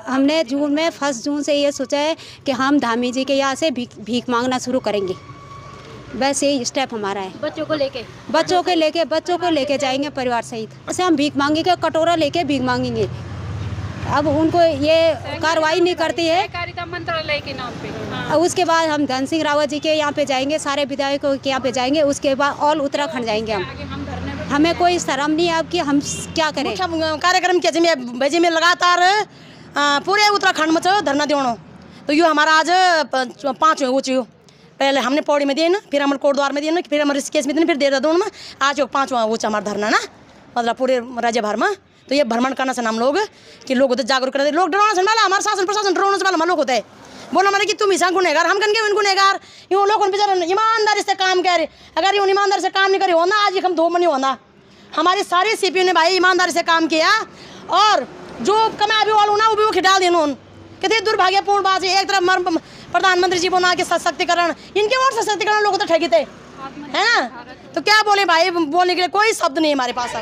हमने जून में 1 जून से ये सोचा है कि हम धामी जी के यहाँ से भीख मांगना शुरू करेंगे। बस यही स्टेप हमारा है। बच्चों को लेके जाएंगे परिवार सहित। ऐसे हम भीख मांगेंगे, कटोरा लेके भीख मांगेंगे। अब उनको ये कार्रवाई नहीं करती है सहकारिता मंत्रालय के नाम पे। उसके बाद हम धन सिंह रावत जी के यहाँ पे जाएंगे, सारे विधायकों के यहाँ पे जाएंगे। उसके बाद ऑल उत्तराखंड जाएंगे हम। हमें कोई शर्म नहीं है अब कि हम क्या करें। कार्यक्रम के भेजे में लगातार पूरे उत्तराखंड में धरना देना। तो यो हमारा आज 5 हो चुके। पहले हमने पौड़ी में दिए ना, फिर हमारे कोटद्वार में दिए ना, फिर हमारे ऋषिकेश में दिए, फिर देहरादून में। आज 5वां वो हमारा धरना ना, मतलब पूरे राज्य भर में। तो ये भ्रमण करना से हम लोग कि लोग होते जागरूक करते, लोग डराना से वाला हमारा शासन प्रशासन डराने से वाला हम लोग होते हैं। बोला हमारे कि तुम ऐसा गुनहगार, हम कहेंगे गुनहगार। यूँ लोग बेचारे ईमानदारी से काम करे, अगर यूँ ईमानदारी से काम नहीं करे होना आज हम 2 महीने होना। हमारे सारे सीपीओ ने भाई ईमानदारी से काम किया, और जो कमाबी वालों ना वो भी वो खिटा देना। कितनी दुर्भाग्यपूर्ण बात है। एक तरफ प्रधानमंत्री जी बोला कि सशक्तिकरण, इनके और सशक्तिकरण लोग तो ठगी थे, है ना। तो क्या बोले भाई, बोलने के लिए कोई शब्द नहीं हमारे पास।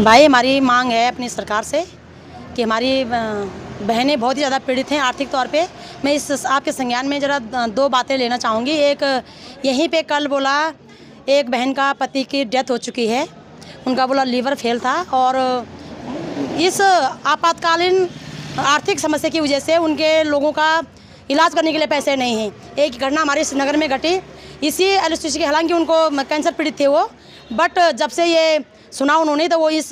भाई हमारी मांग है अपनी सरकार से कि हमारी बहनें बहुत ही ज़्यादा पीड़ित हैं आर्थिक तौर पे। मैं इस आपके संज्ञान में ज़रा 2 बातें लेना चाहूँगी। एक, यहीं पे कल बोला एक बहन का पति की डेथ हो चुकी है, उनका बोला लीवर फेल था, और इस आपातकालीन आर्थिक समस्या की वजह से उनके लोगों का इलाज करने के लिए पैसे नहीं हैं। एक घटना हमारे श्रीनगर में घटी इसी एलओसीसी के, हालांकि उनको कैंसर पीड़ित थे वो, बट जब से ये सुना उन्होंने तो वो इस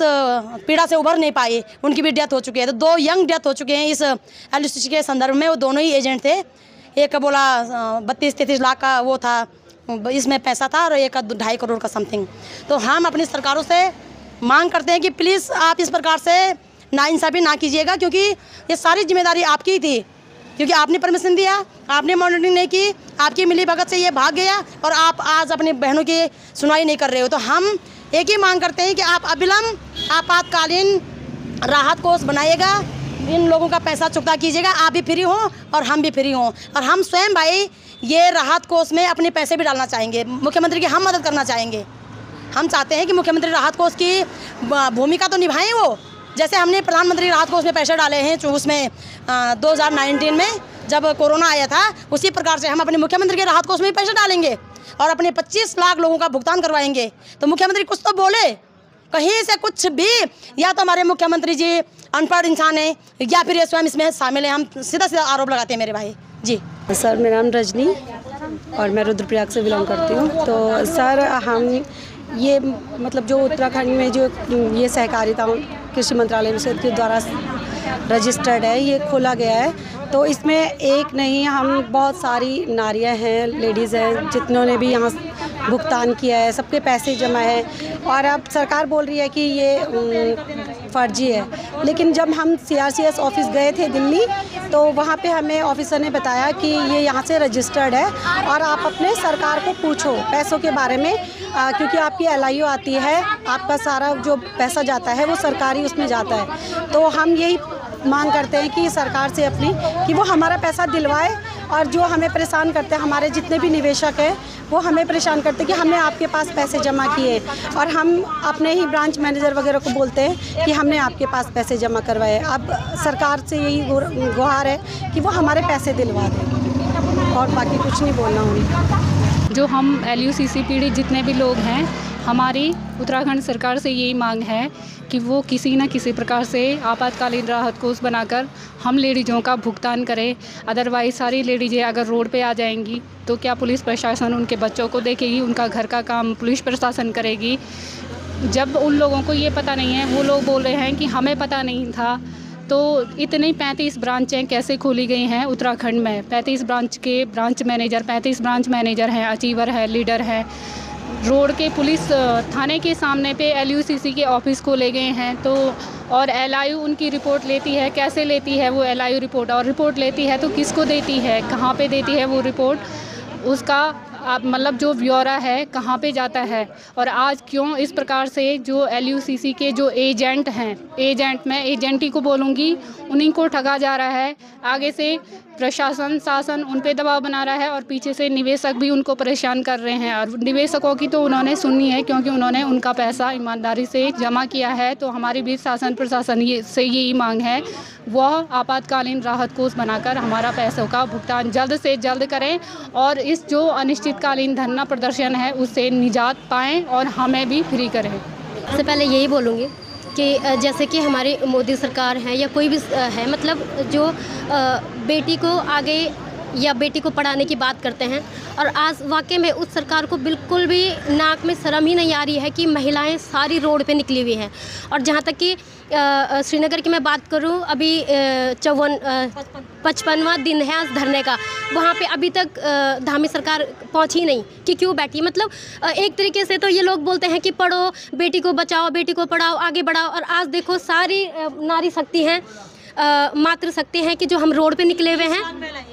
पीड़ा से उभर नहीं पाए, उनकी भी डेथ हो चुकी है। तो 2 यंग डेथ हो चुके हैं इस एलओसीसी के संदर्भ में। वो दोनों ही एजेंट थे, एक का बोला 32-33 लाख का वो था, इसमें पैसा था, और एक का 2.5 करोड़ का समथिंग। तो हम अपनी सरकारों से मांग करते हैं कि प्लीज़ आप इस प्रकार से नाइंसाफ़ी ना कीजिएगा, क्योंकि ये सारी जिम्मेदारी आपकी ही थी, क्योंकि आपने परमिशन दिया, आपने मॉनिटरिंग नहीं की, आपकी मिलीभगत से ये भाग गया, और आप आज अपनी बहनों की सुनवाई नहीं कर रहे हो। तो हम एक ही मांग करते हैं कि आप अविलंब आपातकालीन राहत कोष बनाइएगा, इन लोगों का पैसा चुकता कीजिएगा, आप भी फ्री हों और हम भी फ्री हों। और हम स्वयं भाई ये राहत कोष में अपने पैसे भी डालना चाहेंगे, मुख्यमंत्री की हम मदद करना चाहेंगे। हम चाहते हैं कि मुख्यमंत्री राहत कोष की भूमिका तो निभाएं वो, जैसे हमने प्रधानमंत्री राहत कोष में पैसे डाले हैं जो उसमें 2019 में जब कोरोना आया था, उसी प्रकार से हम अपने मुख्यमंत्री के राहत कोष में पैसे डालेंगे और अपने 25 लाख लोगों का भुगतान करवाएंगे। तो मुख्यमंत्री कुछ तो बोले, कहीं से कुछ भी, या तो हमारे मुख्यमंत्री जी अनपढ़ इंसान हैं या फिर ये स्वयं इसमें शामिल हैं। हम सीधा सीधा आरोप लगाते हैं मेरे भाई जी। सर मेरा नाम रजनी और मैं रुद्रप्रयाग से बिलोंग करती हूँ। तो सर हम ये मतलब जो उत्तराखंड में जो ये सहकारिता कृषि मंत्रालय के द्वारा रजिस्टर्ड है, ये खोला गया है। तो इसमें एक नहीं, हम बहुत सारी नारियां हैं, लेडीज़ हैं, जितनों भी यहाँ भुगतान किया है, सबके पैसे जमा है। और अब सरकार बोल रही है कि ये फर्जी है, लेकिन जब हम CRCS ऑफिस गए थे दिल्ली, तो वहाँ पे हमें ऑफिसर ने बताया कि ये यहाँ से रजिस्टर्ड है और आप अपने सरकार को पूछो पैसों के बारे में, क्योंकि आपकी LIO आती है, आपका सारा जो पैसा जाता है वो सरकारी उसमें जाता है। तो हम यही मांग करते हैं कि सरकार से अपनी कि वो हमारा पैसा दिलवाए, और जो हमें परेशान करते हैं, हमारे जितने भी निवेशक हैं वो हमें परेशान करते हैं कि हमने आपके पास पैसे जमा किए, और हम अपने ही ब्रांच मैनेजर वगैरह को बोलते हैं कि हमने आपके पास पैसे जमा करवाए। अब सरकार से यही गुहार है कि वो हमारे पैसे दिलवा दें, और बाकी कुछ नहीं बोलना उन्हें। जो हम LUCC पीड़ित जितने भी लोग हैं, हमारी उत्तराखंड सरकार से यही मांग है कि वो किसी न किसी प्रकार से आपातकालीन राहत कोष बनाकर हम लेडीज़ों का भुगतान करें। अदरवाइज़ सारी लेडीज़ें अगर रोड पे आ जाएंगी तो क्या पुलिस प्रशासन उनके बच्चों को देखेगी? उनका घर का काम पुलिस प्रशासन करेगी? जब उन लोगों को ये पता नहीं है, वो लोग बोल रहे हैं कि हमें पता नहीं था, तो इतनी 35 ब्रांचें कैसे खोली गई हैं उत्तराखंड में? 35 ब्रांच के ब्रांच मैनेजर हैं, अचीवर है, लीडर हैं। रोड के पुलिस थाने के सामने पे LUCC के ऑफिस खोले गए हैं, तो और LIU उनकी रिपोर्ट लेती है। कैसे लेती है वो LIU रिपोर्ट? और रिपोर्ट लेती है तो किसको देती है, कहाँ पे देती है वो रिपोर्ट? उसका मतलब जो ब्यौरा है कहाँ पे जाता है? और आज क्यों इस प्रकार से जो LUCC के जो एजेंट हैं, मैं एजेंट ही को बोलूँगी, उन्हीं को ठगा जा रहा है। आगे से प्रशासन शासन उन पे दबाव बना रहा है और पीछे से निवेशक भी उनको परेशान कर रहे हैं। और निवेशकों की तो उन्होंने सुननी है, क्योंकि उन्होंने उनका पैसा ईमानदारी से जमा किया है। तो हमारी भी शासन प्रशासन से यही मांग है, वह आपातकालीन राहत कोष बनाकर हमारा पैसों का भुगतान जल्द से जल्द करें और इस जो अनिश्चितकालीन धरना प्रदर्शन है उससे निजात पाएँ और हमें भी फ्री करें। सबसे पहले यही बोलूँगी कि जैसे कि हमारी मोदी सरकार है या कोई भी है, मतलब जो बेटी को आगे या बेटी को पढ़ाने की बात करते हैं, और आज वाकई में उस सरकार को बिल्कुल भी नाक में शर्म ही नहीं आ रही है कि महिलाएं सारी रोड पे निकली हुई हैं। और जहाँ तक कि श्रीनगर की मैं बात करूं, अभी 55वां दिन है आज धरने का, वहाँ पे अभी तक धामी सरकार पहुँची नहीं कि क्यों बैठी। मतलब एक तरीके से तो ये लोग बोलते हैं कि पढ़ो, बेटी को बचाओ, बेटी को पढ़ाओ, आगे बढ़ाओ, और आज देखो सारी नारी शक्ति हैं, मातृ शक्ति हैं कि जो हम रोड पे निकले हुए हैं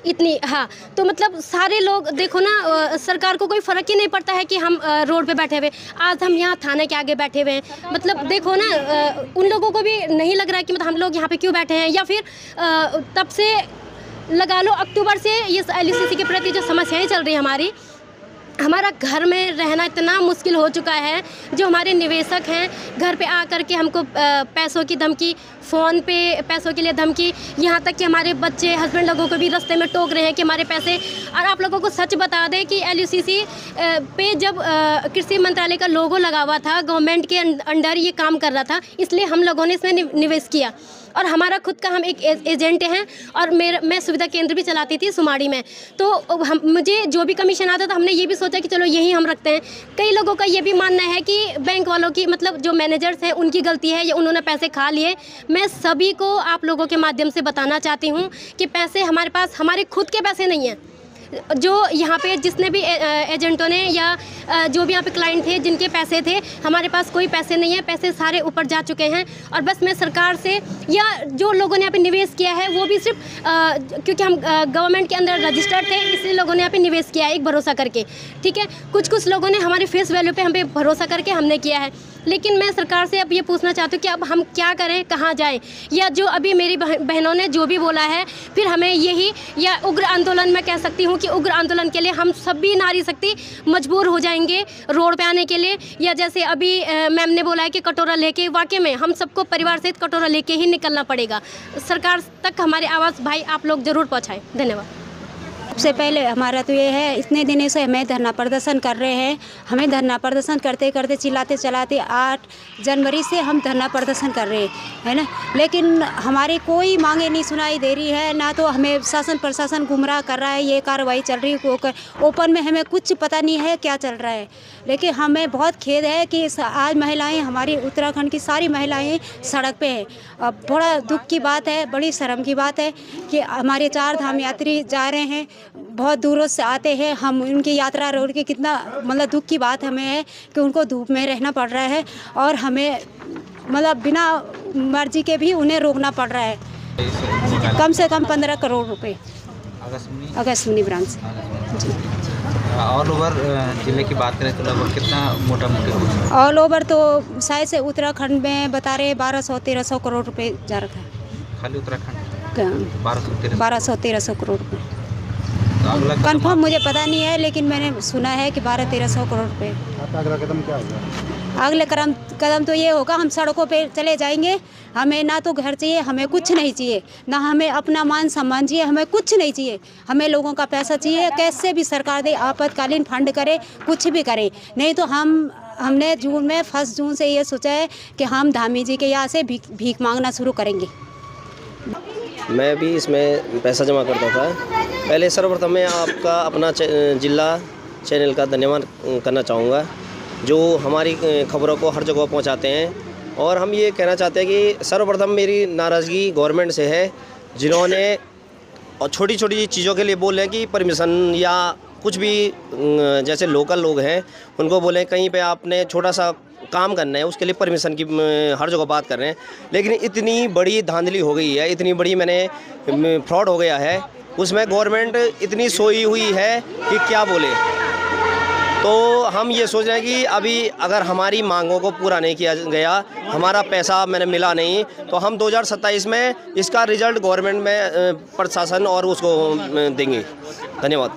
इतनी। हाँ, तो मतलब सारे लोग देखो ना, सरकार को कोई फ़र्क ही नहीं पड़ता है कि हम रोड पे बैठे हुए। आज हम यहाँ थाने के आगे बैठे हुए हैं, मतलब देखो ना, उन लोगों को भी नहीं लग रहा है कि मतलब हम लोग यहाँ पे क्यों बैठे हैं। या फिर तब से लगा लो अक्टूबर से ये LUCC के प्रति जो समस्याएं चल रही है, हमारा घर में रहना इतना मुश्किल हो चुका है। जो हमारे निवेशक हैं घर पे आकर के हमको पैसों की धमकी, फ़ोन पे पैसों के लिए धमकी, यहाँ तक कि हमारे बच्चे हस्बैंड लोगों को भी रास्ते में टोक रहे हैं कि हमारे पैसे। और आप लोगों को सच बता दें कि LUCC पे जब कृषि मंत्रालय का लोगो लगा हुआ था, गवर्नमेंट के अंडर ये काम कर रहा था, इसलिए हम लोगों ने इसमें निवेश किया। और हमारा खुद का हम एक एजेंट हैं, और मैं सुविधा केंद्र भी चलाती थी सुमाड़ी में। तो मुझे जो भी कमीशन आता था, हमने ये भी सोचा कि चलो यही हम रखते हैं। कई लोगों का ये भी मानना है कि बैंक वालों की, मतलब जो मैनेजर्स हैं उनकी गलती है या उन्होंने पैसे खा लिए। मैं सभी को आप लोगों के माध्यम से बताना चाहती हूँ कि पैसे हमारे पास, हमारे खुद के पैसे नहीं हैं। जो यहाँ पे जिसने भी एजेंटों ने या जो भी यहाँ पे क्लाइंट थे जिनके पैसे थे, हमारे पास कोई पैसे नहीं है, पैसे सारे ऊपर जा चुके हैं। और बस मैं सरकार से, या जो लोगों ने यहाँ पे निवेश किया है वो भी सिर्फ क्योंकि हम गवर्नमेंट के अंदर रजिस्टर्ड थे, इसलिए लोगों ने यहाँ पे निवेश किया है एक भरोसा करके, ठीक है। कुछ लोगों ने हमारे फेस वैल्यू पे हम पे भरोसा करके हमने किया है। लेकिन मैं सरकार से अब ये पूछना चाहती हूँ कि अब हम क्या करें, कहाँ जाएं? या जो अभी मेरी बहनों ने जो भी बोला है, फिर हमें यही, या उग्र आंदोलन मैं कह सकती हूँ कि उग्र आंदोलन के लिए हम सभी नारी शक्ति मजबूर हो जाएंगे रोड पे आने के लिए। या जैसे अभी मैम ने बोला है कि कटोरा लेके, वाकई में हम सबको परिवार सहित कटोरा लेके ही निकलना पड़ेगा। सरकार तक हमारी आवाज़ भाई आप लोग ज़रूर पहुँचाएँ। धन्यवाद। सबसे पहले हमारा तो ये है, इतने दिनों से हमें धरना प्रदर्शन कर रहे हैं। हमें धरना प्रदर्शन करते करते चिल्लाते चलाते 8 जनवरी से हम धरना प्रदर्शन कर रहे हैं ना, लेकिन हमारी कोई मांगे नहीं सुनाई दे रही है। ना तो हमें शासन प्रशासन गुमराह कर रहा है, ये कार्रवाई चल रही है ओपन में, हमें कुछ पता नहीं है क्या चल रहा है। लेकिन हमें बहुत खेद है कि आज महिलाएँ, हमारी उत्तराखंड की सारी महिलाएँ सड़क पर हैं। अब बड़ा दुख की बात है, बड़ी शर्म की बात है कि हमारे 4 धाम यात्री जा रहे हैं, बहुत दूरों से आते हैं। हम उनकी यात्रा रोड के, कितना मतलब दुख की बात हमें है कि उनको धूप में रहना पड़ रहा है और हमें मतलब बिना मर्जी के भी उन्हें रोकना पड़ रहा है। कम से कम 15 करोड़ रुपए अगस्त्यमुनि ब्रांच जी। ऑल ओवर जिले की बात करें तो लगभग कितना मोटा मोटी? ऑल ओवर तो शायद से उत्तराखंड में बता रहे 1200-1300 करोड़ रुपए जा रखा है। खाली उत्तराखंड 1200-1300 करोड़ रुपए कंफर्म मुझे पता नहीं है, लेकिन मैंने सुना है कि 1200-1300 करोड़ रुपए। अगला कदम क्या होगा? अगले कदम तो ये होगा, हम सड़कों पे चले जाएंगे। हमें ना तो घर चाहिए, हमें कुछ नहीं चाहिए, ना हमें अपना मान सम्मान चाहिए, हमें कुछ नहीं चाहिए। हमें लोगों का पैसा चाहिए, कैसे भी सरकार दे, आपातकालीन फंड करे, कुछ भी करे, नहीं तो हम हमने जून में 1 जून से ये सोचा है कि हम धामी जी के यहाँ से भीख मांगना शुरू करेंगे। मैं भी इसमें पैसा जमा करता था। पहले सर्वप्रथम मैं आपका अपना जिला चैनल का धन्यवाद करना चाहूँगा, जो हमारी खबरों को हर जगह पहुँचाते हैं। और हम ये कहना चाहते हैं कि सर्वप्रथम मेरी नाराज़गी गवर्नमेंट से है, जिन्होंने और छोटी छोटी चीज़ों के लिए बोल रहे हैं कि परमिशन या कुछ भी, जैसे लोकल लोग हैं उनको बोले कहीं पे आपने छोटा सा काम करना है उसके लिए परमिशन की हर जगह बात कर रहे हैं। लेकिन इतनी बड़ी धांधली हो गई है, इतनी बड़ी मैंने फ्रॉड हो गया है, उसमें गवर्नमेंट इतनी सोई हुई है कि क्या बोले। तो हम ये सोच रहे हैं कि अभी अगर हमारी मांगों को पूरा नहीं किया गया, हमारा पैसा मैंने मिला नहीं, तो हम 2027 में इसका रिजल्ट गवर्नमेंट में प्रशासन और उसको देंगे। धन्यवाद।